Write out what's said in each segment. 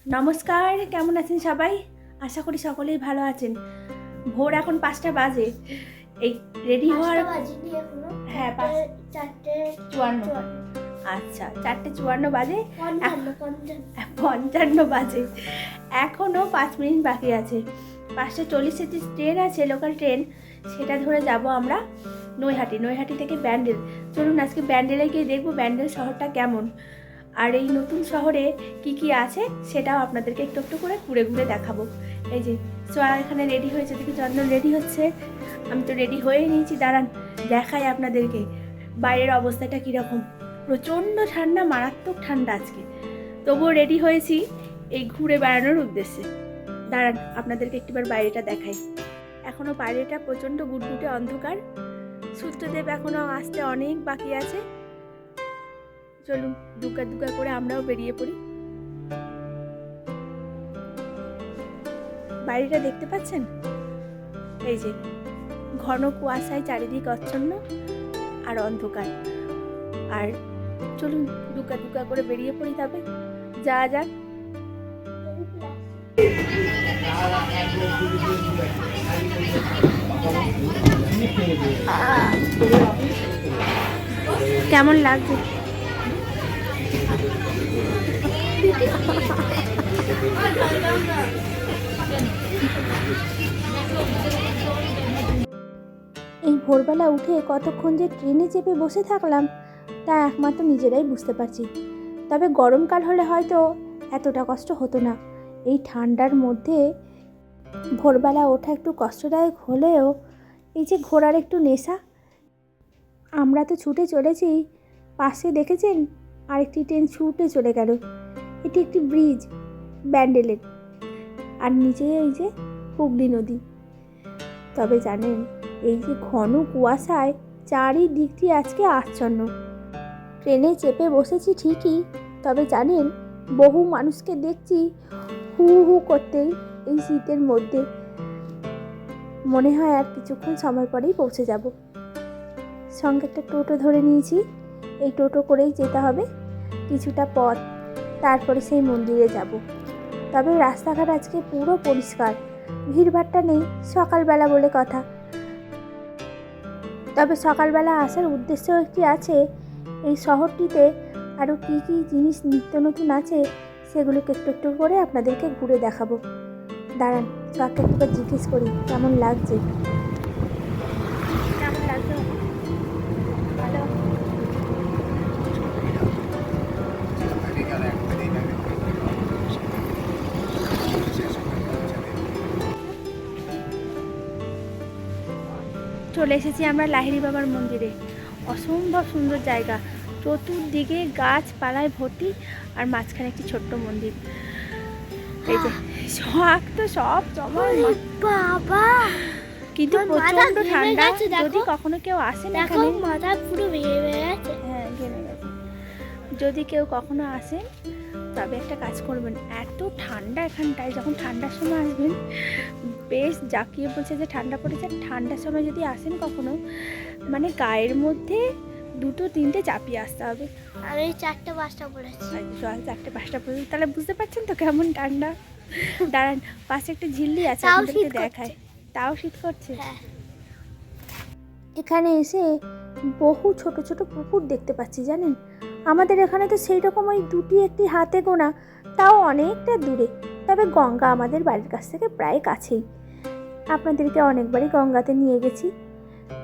নমস্কার, কেমন আছেন সবাই? আশা করি সকলেই ভালো আছেন। ভোর এখন 5টা বাজে। এই রেডি হওয়ার হ্যাঁ 4:54। আচ্ছা 4:54 বাজে, 55 বাজে। এখনও 5 মিনিট বাকি আছে। 5:40 যে ট্রেন আছে, লোকাল ট্রেন, সেটা ধরে যাব আমরা নৈহাটি থেকে ব্যান্ডেল। চলুন আজকে ব্যান্ডেলে গিয়ে দেখবো ব্যান্ডেল শহরটা কেমন, আর এই নতুন শহরে কি আছে সেটাও আপনাদেরকে একটু একটু করে ঘুরে ঘুরে দেখাবো। এই যে সোয়া এখানে রেডি হয়েছে, দেখি চন্দন রেডি হচ্ছে, আমি তো রেডি হয়ে নিয়েছি। দাঁড়ান দেখাই আপনাদেরকে বাইরের অবস্থাটা কীরকম। প্রচণ্ড ঠান্ডা, মারাত্মক ঠান্ডা আজকে, তবুও রেডি হয়েছি এই ঘুরে বেড়ানোর উদ্দেশ্যে। দাঁড়ান আপনাদেরকে একটিবার বাইরেটা দেখাই। এখনও বাইরেটা প্রচণ্ড গুটগুটে অন্ধকার, সূর্যদেব এখনও আসতে অনেক বাকি আছে। চলুন দুগা দুগা করে আমরাও বেরিয়ে পড়ি। বাড়িটা দেখতে পাচ্ছেন? এই যে ঘন কুয়াশায় চারিদিক আচ্ছন্ন আর অন্ধকার। আর চলুন দুগা দুগা করে বেরিয়ে পড়ি, তবে যা যাক। কেমন লাগছে? এই ভোরবেলা উঠে কতক্ষণ যে ট্রেনে চেপে বসে থাকলাম তা একমাত্র নিজেরাই বুঝতে পারছি। তবে গরমকাল হলে হয়তো এতটা কষ্ট হতো না। এই ঠান্ডার মধ্যে ভোরবেলা ওঠা একটু কষ্টদায়ক হলেও এই যে ঘোরার একটু নেশা। আমরা তো ছুটে চলেছি, পাশে দেখেছেন আরেকটি ট্রেন ছুটে চলে গেল। এটি একটি ব্রিজ ব্যান্ডেলের, আর নিচে এই যে হুগলি নদী। তবে জানেন এই যে ঘন কুয়াশায় চারিদিকটি আজকে আচ্ছন্ন। ট্রেনে চেপে বসেছি ঠিকই, তবে জানেন বহু মানুষকে দেখছি হু হু করতেই এই শীতের মধ্যে। মনে হয় আর কিছুক্ষণ সময় পরেই পৌঁছে যাব। সঙ্গে একটা টোটো ধরে নিয়েছি, এই টোটো করেই যেতে হবে কিছুটা পথ, তারপরে সেই মন্দিরে যাব। তবে রাস্তাঘাট আজকে পুরো পরিষ্কার, ভিড়ভাট্টা নেই, সকালবেলা বলে কথা। তবে সকালবেলা আসার উদ্দেশ্যও একটি আছে। এই শহরটিতে আরও কী জিনিস নিত্য নতুন আছে সেগুলোকে একটু একটু করে আপনাদেরকে ঘুরে দেখাবো। দাঁড়ান সোয়াকে একবার জিজ্ঞেস করি কেমন লাগছে। কেমন লাগছে? ভালো। চলে এসেছি আমরা লাহিড়ী বাবার মন্দিরে। অসম্ভব সুন্দর জায়গা, চতুর্দিকে গাছপালায় ভর্তি, আর মাঝখানে একটি ছোট্ট মন্দির। এই যে শখ তো সব জমা বাবা, কিন্তু প্রচন্ড ঠান্ডা। যদি কখনো কেউ আসেন এখানে, মাথা পুরো হ্যাঁ ঘেমে গেছে। যদি কেউ কখনো আসেন তবে একটা কাজ করবেন, এত ঠান্ডা এখানটায়, যখন ঠান্ডার সময় আসবেন বেশ জাকিয়ে বলছে যে ঠান্ডা পড়েছে। ঠান্ডার সময় যদি আসেন কখনো, মানে গায়ের মধ্যে 2-3টে চাপিয়ে আসতে হবে। আর এই 4-5টা পড়েছে, 4-5টা পড়েছে, তাহলে বুঝতে পারছেন তো কেমন ঠান্ডা। দাঁড়ান পাশে একটা ঝিল্লি আছে, আপনাদেরকে দেখায়। তাও শীত করছে। এখানে এসে বহু ছোট ছোট পুকুর দেখতে পাচ্ছি জানেন। আমাদের এখানে তো সেই রকম ওই 2-1টি হাতে গোনা, তাও অনেকটা দূরে। তবে গঙ্গা আমাদের বাড়ির কাছ থেকে প্রায় কাছেই, আপনাদেরকে অনেকবারই গঙ্গাতে নিয়ে গেছি।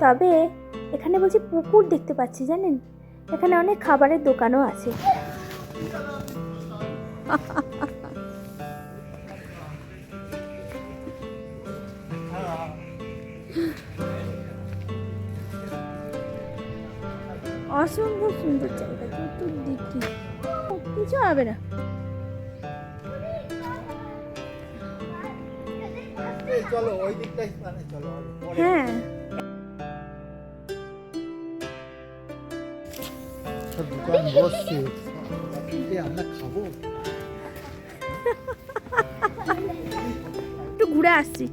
তবে এখানে বলছি পুকুর দেখতে পাচ্ছি জানেন। এখানে অনেক খাবারের দোকানও আছে। অসম্ভব সুন্দর জায়গা, চতুর্দিকে কিছু হবে না। হ্যাঁ একটু ঘুরে আসছি।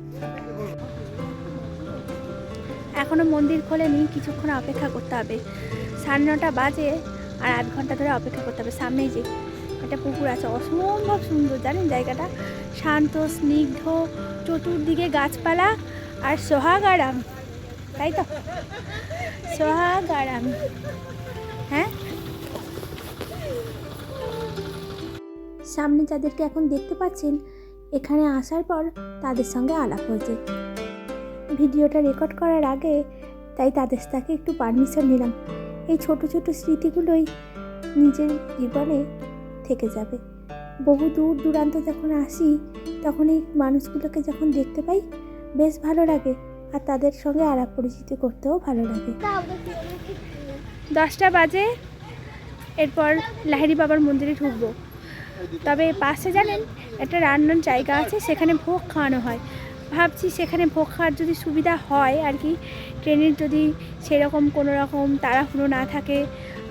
এখনো মন্দির খোলেনি, কিছুক্ষণ অপেক্ষা করতে হবে। 9:30 বাজে, আর আধ ঘন্টা ধরে অপেক্ষা করতে হবে। সামনেই যে একটা পুকুর আছে, অসম্ভব সুন্দর জানেন জায়গাটা, শান্ত স্নিগ্ধ, চতুর্দিকে গাছপালা আর সোহাগ আর আমি, তাই তো সোহাগ আর আমি। হ্যাঁ, সামনে যাদেরকে এখন দেখতে পাচ্ছেন, এখানে আসার পর তাদের সঙ্গে আলাপ হয়েছে। ভিডিওটা রেকর্ড করার আগে তাই তাদের থেকে একটু পারমিশন নিলাম। এই ছোট ছোট স্মৃতিগুলোই নিজের জীবনে থেকে যাবে। বহু দূর দূরান্ত যখন আসি তখন এই মানুষগুলোকে যখন দেখতে পাই বেশ ভালো লাগে, আর তাদের সঙ্গে আলাপ পরিচিতি করতেও ভালো লাগে। 10টা বাজে, এরপর লাহিড়ী বাবার মন্দিরে ঢুকবো। তবে পাশে জানেন একটা রান্নার জায়গা আছে, সেখানে ভোগ খাওয়ানো হয়। ভাবছি সেখানে ভোগ খাওয়ার যদি সুবিধা হয় আর কি, ট্রেনের যদি সেরকম কোনো রকম তাড়াহুড়ো না থাকে,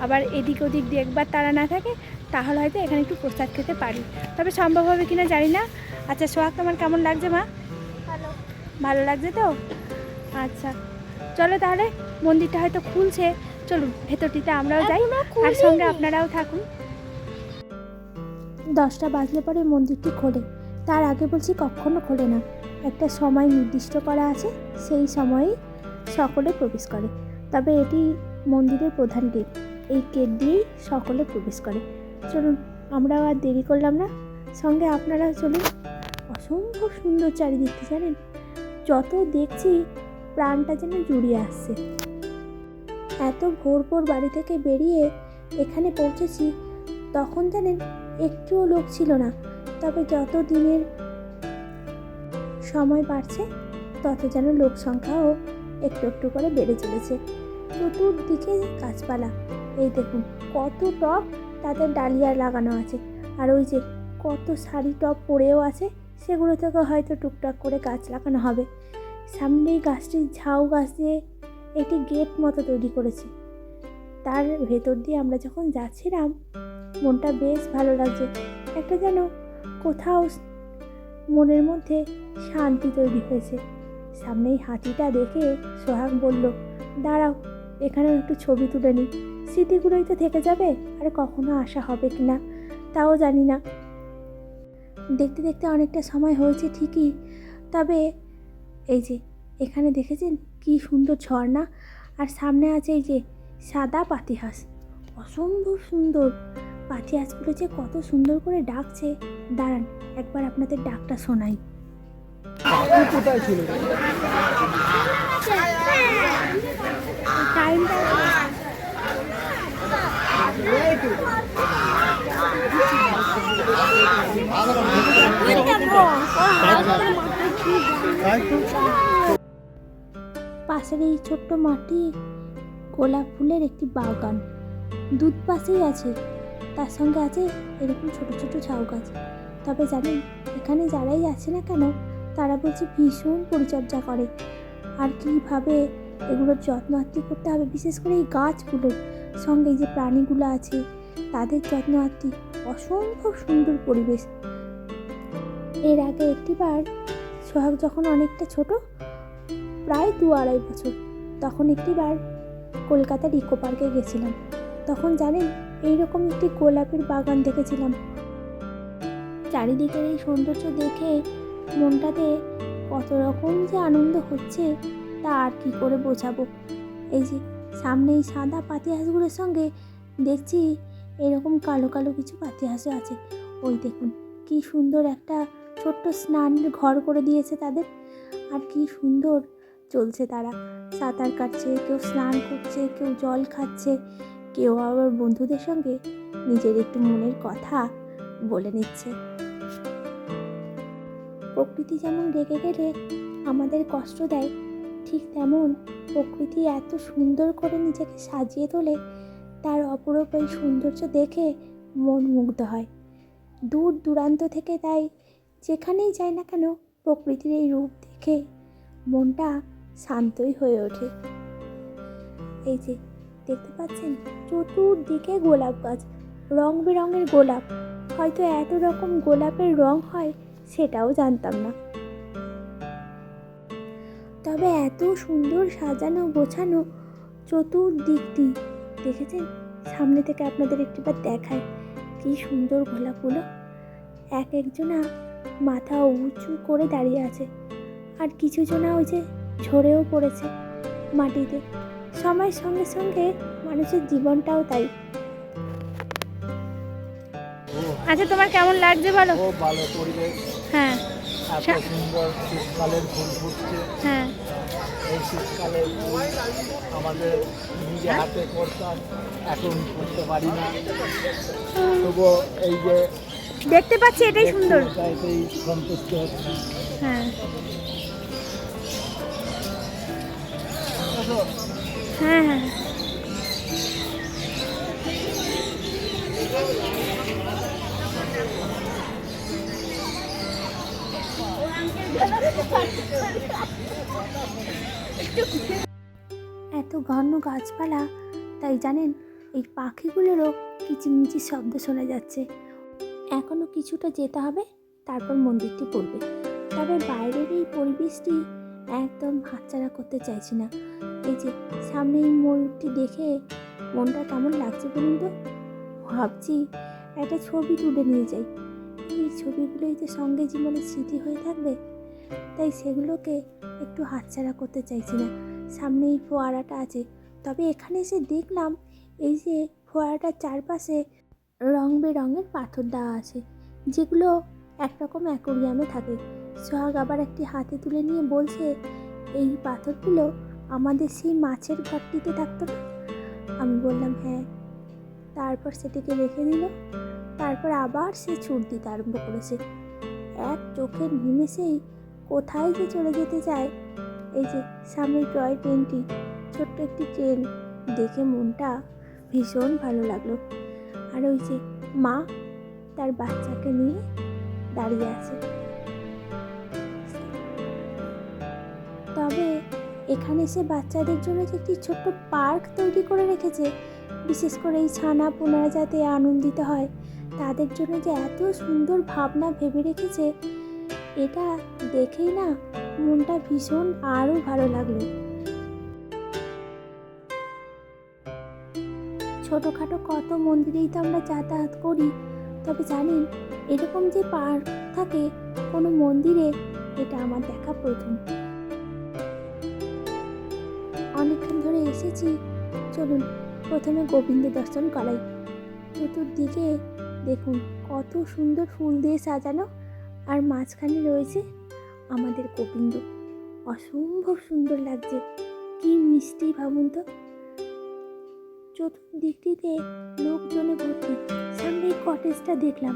আবার এদিক ওদিক দেখবার তাড়া না থাকে, তাহলে হয়তো এখানে একটু প্রসাদ খেতে পারি। তবে সম্ভব হবে কিনা জানি না। আচ্ছা সোহাগ, তোমার কেমন লাগছে মা? ভালো লাগছে তো? আচ্ছা চলো তাহলে, মন্দিরটা হয়তো খুলছে, চলুন ভেতরটিতে আমরাও যাই আর সঙ্গে আপনারাও থাকুন। 10টা বাজলে পরে মন্দিরটি খোলে, তার আগে বলছি কখনো খোলে না। একটা সময় নির্দিষ্ট করা আছে, সেই সময়েই সকলে প্রবেশ করে। তবে এটি মন্দিরের প্রধান গেট, এই গেট দিয়েই সকলে প্রবেশ করে। চলুন, আমরাও আর দেরি করলাম না, সঙ্গে আপনারাও চলুন। অসম্ভব সুন্দর চারিদিকটি জানেন, যত দেখছি প্রাণটা যেন জুড়িয়ে আসছে। এত ভোর ভোর বাড়ি থেকে বেরিয়ে এখানে পৌঁছেছি, তখন জানেন একটুও লোক ছিল না। তবে যত দিনের সময় বাড়ছে তত যেন লোক সংখ্যাও একটু একটু করে বেড়ে চলেছে। চতুর্দিকে গাছপালা, এই দেখুন কত টব তাদের ডালিয়া লাগানো আছে, আর ওই যে কত সারি টব পড়েও আছে, সেগুলো থেকে হয়তো টুকটাক করে গাছ লাগানো হবে। সামনেই গাছটি ঝাউ গাছ দিয়ে একটি গেট মতো তৈরি করেছে। তার ভেতর দিয়ে আমরা যখন যাচ্ছিলাম মনটা বেশ ভালো লাগছে, একটা যেন কোথাও মনের মধ্যে শান্তি তৈরি হয়েছে। সামনেই হাতিটা দেখে সোহাগ বলল, দাঁড়াও এখানে একটু ছবি তুলে নিই, স্মৃতিগুলোই তো থেকে যাবে, আর কখনো আসা হবে কি না তাও জানি না। দেখতে দেখতে অনেকটা সময় হয়েছে ঠিকই, তবে এই যে এখানে দেখেছেন কি সুন্দর ঝর্ণা, আর সামনে আছে এই যে সাদা পাতিহাঁস, অসম্ভব সুন্দর। পাতিহাঁসগুলো যে কত সুন্দর করে ডাকছে, দাঁড়ান একবার আপনাদের ডাকটা শোনাই। টাইমটা পাশের এই ছোট্ট মাটি গোলাপ ফুলের একটি বাগান, দুধ পাশেই আছে, তার সঙ্গে আছে এরকম ছোট ছোট ঝাউ গাছ। তবে জানেন এখানে যারাই আছে না কেন তারা বলছে ভীষণ পরিচর্যা করে, আর কীভাবে এগুলোর যত্ন আত্তি করতে হবে, বিশেষ করে এই গাছগুলোর সঙ্গে যে প্রাণীগুলো আছে তাদের যত্ন আত্তি। অসম্ভব সুন্দর পরিবেশ। এর আগে একটিবার সোহাগ যখন অনেকটা ছোট, প্রায় 2-2.5 বছর, তখন একটিবার কলকাতার ইকো পার্কে গেছিলাম। তখন জানেন এইরকম একটি গোলাপের বাগান দেখেছিলাম। চারিদিকের এই সৌন্দর্য দেখে মনটাতে কত রকম যে আনন্দ হচ্ছে তা আর কি করে বোঝাবো। এই যে সামনে এই সাদা পাতিহাঁসগুলোর সঙ্গে দেখছি এরকম কালো কালো কিছু পাতিহাঁসও আছে। ওই দেখুন কি সুন্দর একটা ছোট্ট স্নানের ঘর করে দিয়েছে তাদের, আর কি সুন্দর চলছে, তারা সাঁতার কাটছে, কেউ স্নান করছে, কেউ জল খাচ্ছে, কেউ আবার বন্ধুদের সঙ্গে নিজের একটু মনের কথা বলে নিচ্ছে। প্রকৃতি যেমন রেগে গেলে আমাদের কষ্ট দেয়, ঠিক তেমন প্রকৃতি এত সুন্দর করে নিজেকে সাজিয়ে তোলে, তার অপরূপ এই সৌন্দর্য দেখে মন মুগ্ধ হয় দূর দূরান্ত থেকে। তাই যেখানেই যাই না কেন প্রকৃতির এই রূপ দেখে মনটা শান্তই হয়ে ওঠে। এই যে দেখতে পাচ্ছেন চতুর্দিকে গোলাপ গাছ, রং বেরঙের গোলাপ, হয়তো এত রকম গোলাপের রং হয় সেটাও জানতাম না। তবে এত সুন্দর সাজানো গোছানো চতুর্দিকটি দেখেছেন, সামনে থেকে আপনাদের একটিবার দেখায় কি সুন্দর গোলাপগুলো। এক একজনা মাথা উঁচু করে দাঁড়িয়ে আছে, আর কিছু জনা ওই যে ঝরেও পড়েছে মাটিতে। সময়ের সঙ্গে সঙ্গে মানুষের জীবনটাও তাই। আচ্ছা, তোমার কেমন লাগছে বলো? খুব ভালো পরিবেশ, হ্যাঁ এত সুন্দর শীতকালের ফুল ফুটছে। হ্যাঁ এই শীতকালের ফুল আমাদের নিজে হাতে করতাম, এখন করতে পারি না। তবুও এই যে দেখতে পাচ্ছি এটাই সুন্দর। এটাই সন্তুষ্ট হচ্ছে। হ্যাঁ হ্যাঁ হ্যাঁ এত ঘন গাছপালা, তাই জানেন এই পাখিগুলোরও কিচিরমিচির শব্দ শোনা যাচ্ছে। এখনো কিছুটা যেতে হবে, তারপর মন্দিরটি পড়বে। তবে বাইরের এই পরিবেশটি একদম হাতছাড়া করতে চাইছি না। এই যে সামনে এই ময়ূরটি দেখে মনটা কেমন লাগছে বলুন তো। ভাবছি একটা ছবি তুলে নিয়ে যাই, এই ছবিগুলোই তো সঙ্গে জীবনে স্মৃতি হয়ে থাকবে। তাই সেগুলোকে একটু হাতছাড়া করতে চাইছি না। সামনে এই ফোয়ারাটা আছে, তবে এখানে এসে দেখলাম এই যে ফোয়ারাটার চারপাশে রং বেরঙের পাথর দেওয়া আছে, যেগুলো একরকম অ্যাকোরিয়ামে থাকে। সোহাগ আবার একটি হাতে তুলে নিয়ে বলছে, এই পাথরগুলো আমাদের সেই মাছের ঘরটিতে থাকতো না? আমি বললাম হ্যাঁ। তারপর সেটিকে রেখে দিল। তারপর আবার সে ছুট দিতে আরম্ভ করেছে। এক চোখের নিমেষেই কোথায় যে চলে যেতে চায়। এই যে সামনে টয় ট্রেনটি, ছোট্ট একটি ট্রেন, দেখে মনটা ভীষণ ভালো লাগলো। আর ওই যে মা তার বাচ্চাকে নিয়ে দাঁড়িয়ে আছে। তবে এখানে সে বাচ্চাদের জন্য যে একটি ছোট্ট পার্ক তৈরি করে রেখেছে, বিশেষ করে এই ছানা পোনারা যাতে আনন্দিত হয় তাদের জন্য যে এত সুন্দর ভাবনা ভেবে রেখেছে, এটা দেখেই না মনটা ভীষণ আরও ভালো লাগলো। ছোটোখাটো কত মন্দিরেই তো আমরা যাতায়াত করি, তবে জানেন এরকম যে পার্ক থাকে কোনো মন্দিরে, এটা আমার দেখা প্রথম। অনেকক্ষণ ধরে এসেছি, চলুন প্রথমে গোবিন্দ দর্শন করাই। চতুর্দিকে দেখুন কত সুন্দর ফুল দিয়ে সাজানো, আর মাঝখানে রয়েছে আমাদের গোবিন্দ। অসম্ভব সুন্দর লাগছে, কি মিষ্টি ভাবুন তো। চতুর্দিকটিতে লোকজনে ভর্তি। সামনে এই কটেজটা দেখলাম,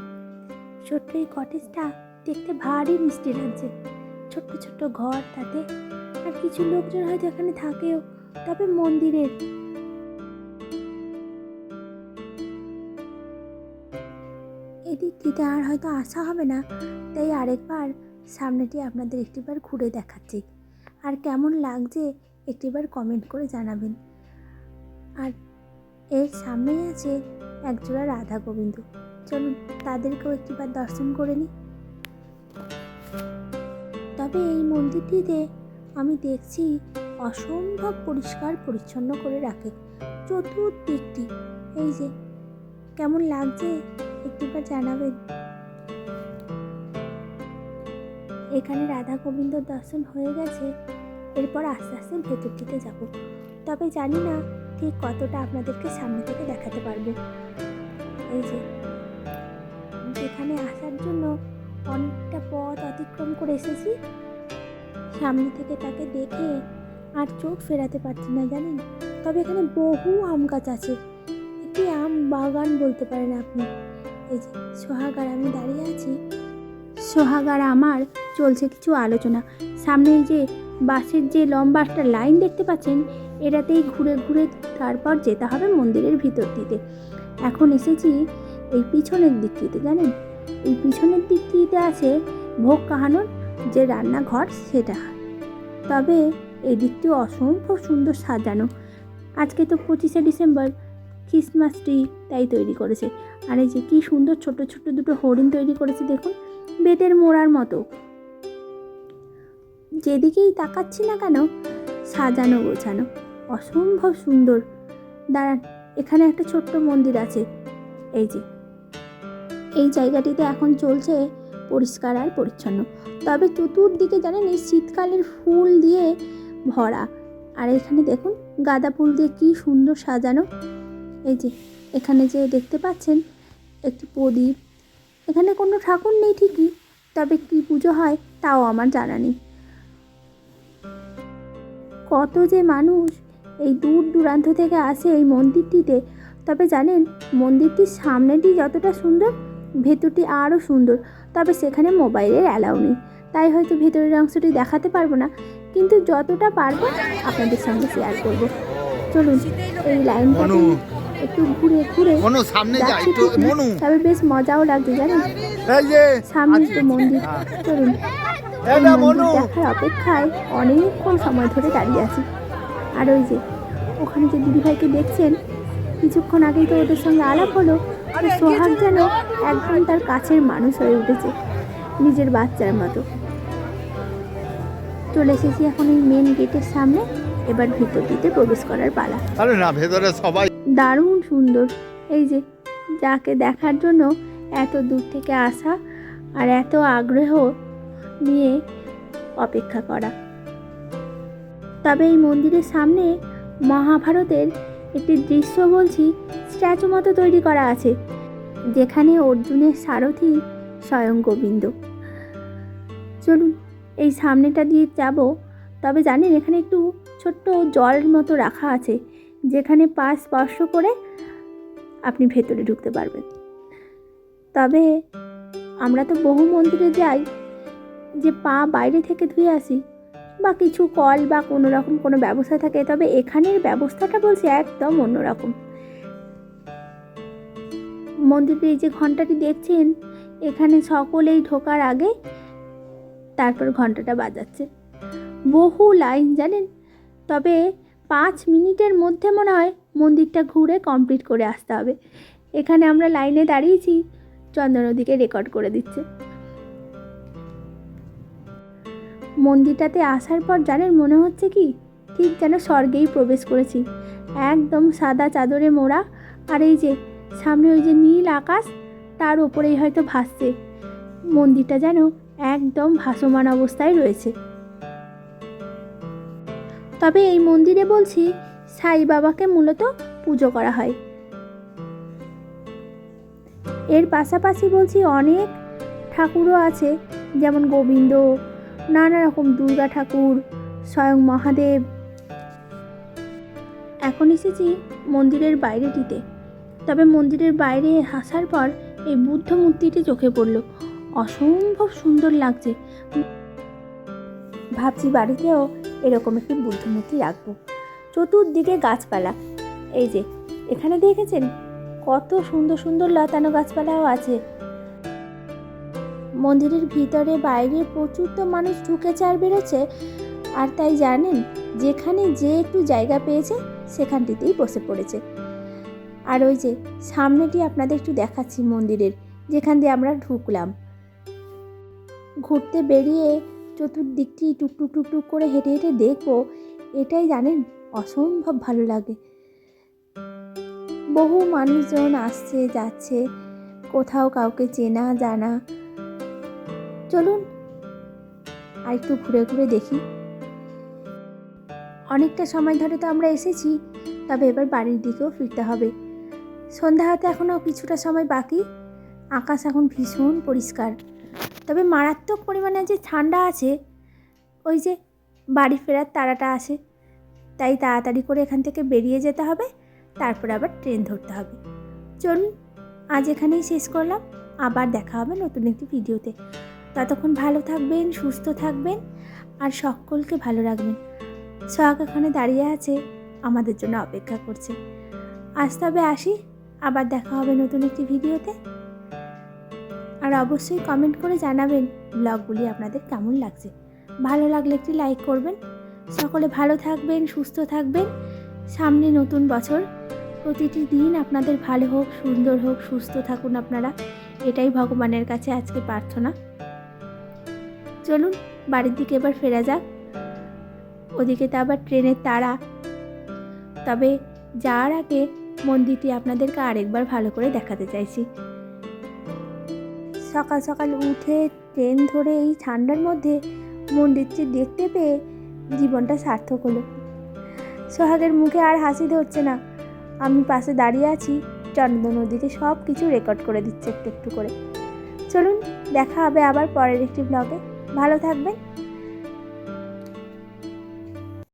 ছোট্ট এই কটেজটা দেখতে ভারী মিষ্টি লাগছে। ছোট্ট ছোট্ট ঘর তাতে, আর কিছু লোকজন হয়তো এখানে থাকেও, তবে মন্দিরের। এদিকটিতে আর হয়তো আসা হবে না, তাই আরেকবার সামনেটি আপনাদের একটিবার ঘুরে দেখাচ্ছি। আর কেমন লাগছে একটিবার কমেন্ট করে জানাবেন। আর এর সামনেই আছে একজোড়া রাধা গোবিন্দ, চলুন তাদেরকেও একটিবার দর্শন করে নিই। তবে এই মন্দিরটিতে আমি দেখছি অসম্ভব পরিষ্কার পরিচ্ছন্ন করে রাখে চতুর্দিকটি। এই যে কেমন লাগছে একটিবার জানাবেন। এখানে রাধা গোবিন্দ দর্শন হয়ে গেছে, এরপর আস্তে আস্তে ভেতরটিতে যাব। তবে জানি না ঠিক কতটা আপনাদেরকে সামনে থেকে দেখাতে পারবো। এই যে এখানে আসার জন্য অনেকটা পথ অতিক্রম করে এসেছি, সামনে থেকে তাকে দেখে আর চোখ ফেরাতে পারছি না জানেন। তবে এখানে বহু আম গাছ আছে, একটি আম বাগান বলতে পারেন আপনি। এই যে সোহাগ আর আমি দাঁড়িয়ে আছি, সোহাগ আর আমার চলছে কিছু আলোচনা। সামনে এই যে বাসের যে লম্বা একটা লাইন দেখতে পাচ্ছেন, এটাতেই ঘুরে ঘুরে তারপর যেতে হবে মন্দিরের ভিতর দিতে। এখন এসেছি এই পিছনের দিকটিতে, জানেন এই পিছনের দিকটিতে আছে ভোগ কাহানোর যে রান্নাঘর সেটা। তবে এই দিকটি অসম্ভব সুন্দর সাজানো। আজকে তো 25শে ডিসেম্বর, ক্রিসমাস ট্রি তাই তৈরি করেছে। আর এই যে কী সুন্দর ছোট ছোট দুটো হরিণ তৈরি করেছে দেখুন, বেতের মোড়ার মতো। যেদিকেই তাকাচ্ছি না কেন সাজানো গোছানো, অসম্ভব সুন্দর। দাঁড়ান, এখানে একটা ছোট্ট মন্দির আছে, এই যে এই জায়গাটিতে এখন চলছে পরিষ্কার আর পরিচ্ছন্ন। তবে চতুর্দিকে জানেন এই শীতকালের ফুল দিয়ে ভরা। আর এখানে দেখুন গাঁদা ফুল দিয়ে কি সুন্দর সাজানো। এই যে এখানে যে দেখতে পাচ্ছেন একটি প্রদীপ। এখানে কোনো ঠাকুর নেই ঠিকই, তবে কি পুজো হয় তাও আমার জানা নেই। কত যে মানুষ এই দূর দূরান্ত থেকে আসে এই মন্দিরটিতে। তবে জানেন মন্দিরটির সামনেটি যতটা সুন্দর, ভেতরটি আরও সুন্দর। তবে সেখানে মোবাইলের অ্যালাউ নেই, তাই হয়তো ভেতরের অংশটি দেখাতে পারবো না, কিন্তু যতটা পারবো আপনাদের সঙ্গে শেয়ার করব। চলুন এই লাইনটাতে একটু ঘুরে ঘুরে যাচ্ছি ঠিক না, তবে বেশ মজাও লাগছে জানেন। সামনে তো মন্দির। চলুন মন্দির দেখার অপেক্ষায় অনেকক্ষণ সময় ধরে দাঁড়িয়ে আছি। আর ওই যে ওখানে যে দিদিভাইকে দেখছেন, কিছুক্ষণ আগেই তো ওদের সঙ্গে আলাপ হলো। আর সোহাগ যেন একদম তার কাছের মানুষ হয়ে উঠেছে, নিজের বাচ্চার মতো। চলে এসেছি এখন এই মেন গেটের সামনে। এবার ভিতরটিতে প্রবেশ করার পালা। আরে না, ভেতরে সবাই দারুণ সুন্দর। এই যে যাকে দেখার জন্য এত দূর থেকে আসা আর এত আগ্রহ নিয়ে অপেক্ষা করা। তবে এই মন্দিরের সামনে মহাভারতের একটি দৃশ্য বলছি স্ট্যাচু মতো তৈরি করা আছে, যেখানে অর্জুনের সারথি স্বয়ং গোবিন্দ। চলুন এই সামনেটা দিয়ে যাব। তবে জানেন এখানে একটু ছোট্ট জলের মতো রাখা আছে, যেখানে পা স্পর্শ করে আপনি ভেতরে ঢুকতে পারবেন। তবে আমরা তো বহু মন্দিরে যাই যে পা বাইরে থেকে ধুয়ে আসি, বা কিছু কল বা কোনো রকম কোনো ব্যবস্থা থাকে, তবে এখানের ব্যবস্থাটা বলছি একদম অন্যরকম। মন্দিরে এই যে ঘন্টাটি দেখছেন, এখানে সকলেই ঢোকার আগে তারপর ঘন্টাটা বাজাচ্ছে। বহু লাইন জানেন, তবে 5 মিনিটের মধ্যে মনে হয় মন্দিরটা ঘুরে কমপ্লিট করে আসতে হবে। এখানে আমরা লাইনে দাঁড়িয়েছি, চন্দ্রনদীকে রেকর্ড করে দিচ্ছে। মন্দিরটাতে আসার পর জানেন মনে হচ্ছে কি ঠিক যেন স্বর্গেই প্রবেশ করেছি। একদম সাদা চাদরে মোড়া, আর এই যে সামনে ওই যে নীল আকাশ, তার ওপরেই হয়তো ভাসছে। মন্দিরটা যেন একদম ভাসমান অবস্থায় রয়েছে। তবে এই মন্দিরে বলছি সাই বাবাকে মূলত পুজো করা হয়। এর পাশাপাশি বলছি অনেক ঠাকুরও আছে, যেমন গোবিন্দ, নানা রকম দুর্গা ঠাকুর, স্বয়ং মহাদেব। এখন এসেছি মন্দিরের বাইরেটিতে। তবে মন্দিরের বাইরে আসার পর এই বুদ্ধ মূর্তিটি চোখে পড়ল, অসম্ভব সুন্দর লাগছে। ভাবছি বাড়িতেও এরকম একটি বুদ্ধ মূর্তি রাখবো। চতুর্দিকে গাছপালা, এই যে এখানে দেখেছেন কত সুন্দর সুন্দর লতানো গাছপালাও আছে। মন্দিরের ভিতরে বাইরে প্রচুর তো মানুষ ঢুকেছে আর বেরোচ্ছে। আর তাই জানেন যেখানে যে একটু জায়গা পেয়েছে সেখানটিতেই বসে পড়েছে। আর ওই যে সামনেটি আপনাদের একটু দেখাচ্ছি মন্দিরের, যেখান দিয়ে আমরা ঢুকলাম। ঘুরতে বেরিয়ে চতুর্দিকটি টুকটুক টুকটুক করে হেঁটে হেঁটে দেখবো, এটাই জানেন অসম্ভব ভালো লাগে। বহু মানুষজন আসছে যাচ্ছে, কোথাও কাউকে চেনা জানা। চলুন আর একটু ঘুরে ঘুরে দেখি। অনেকটা সময় ধরে তো আমরা এসেছি, তবে এবার বাড়ির দিকেও ফিরতে হবে। সন্ধ্যা হতে এখনও কিছুটা সময় বাকি। আকাশ এখন ভীষণ পরিষ্কার, তবে মারাত্মক পরিমাণে যে ঠান্ডা আছে, ওই যে বাড়ি ফেরার তাড়াটা আসে, তাই তাড়াতাড়ি করে এখান থেকে বেরিয়ে যেতে হবে, তারপর আবার ট্রেন ধরতে হবে। চলুন আজ এখানেই শেষ করলাম, আবার দেখা হবে নতুন একটি ভিডিওতে। ততক্ষণ ভালো থাকবেন, সুস্থ থাকবেন আর সকলকে ভালো রাখবেন। সোহাগ এখানে দাঁড়িয়ে আছে, আমাদের জন্য অপেক্ষা করছে। আজ তবে আসি, আবার দেখা হবে নতুন একটি ভিডিওতে। আর অবশ্যই কমেন্ট করে জানাবেন ব্লগগুলি আপনাদের কেমন লাগছে। ভালো লাগলে একটি লাইক করবেন। সকলে ভালো থাকবেন, সুস্থ থাকবেন। সামনে নতুন বছর, প্রতিটি দিন আপনাদের ভালো হোক, সুন্দর হোক, সুস্থ থাকুন আপনারা, এটাই ভগবানের কাছে আজকে প্রার্থনা। চলুন বাড়ির দিকে এবার ফেরা যাক। ওদিকে তো আবার ট্রেনের তাড়া। তবে যাওয়ার আগে মন্দিরটি আপনাদেরকে আরেকবার ভালো করে দেখাতে চাইছি। সকাল সকাল উঠে ট্রেন ধরে এই ঠান্ডার মধ্যে মন্দিরটি দেখতে পেয়ে জীবনটা সার্থক হলো। সোহাগের মুখে আর হাসি ধরছে না। আমি পাশে দাঁড়িয়ে আছি, চন্দ্র নদীতে সব কিছু রেকর্ড করে দিচ্ছে একটু একটু করে। চলুন, দেখা হবে আবার পরের একটি ব্লগে। ভালো থাকবেন।